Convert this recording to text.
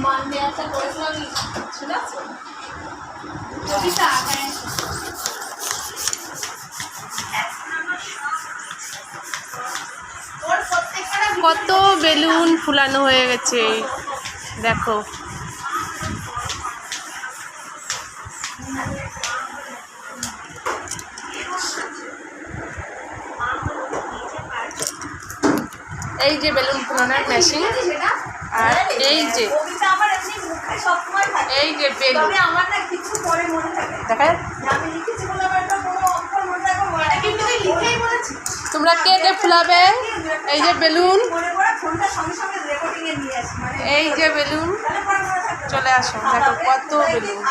মানতে একটা করেছিলাম শুনেছো কবিতা কত বেলুন ফুলানো হয়ে গেছে দেখো। এই যে বেলুন ফুলানোর মেশিন আর এই যে বেলুন দেখা তোমরা কে কে ফুলাবে? এই যে বেলুন, এই যে বেলুন, চলে আসো দেখো কত বেলুন।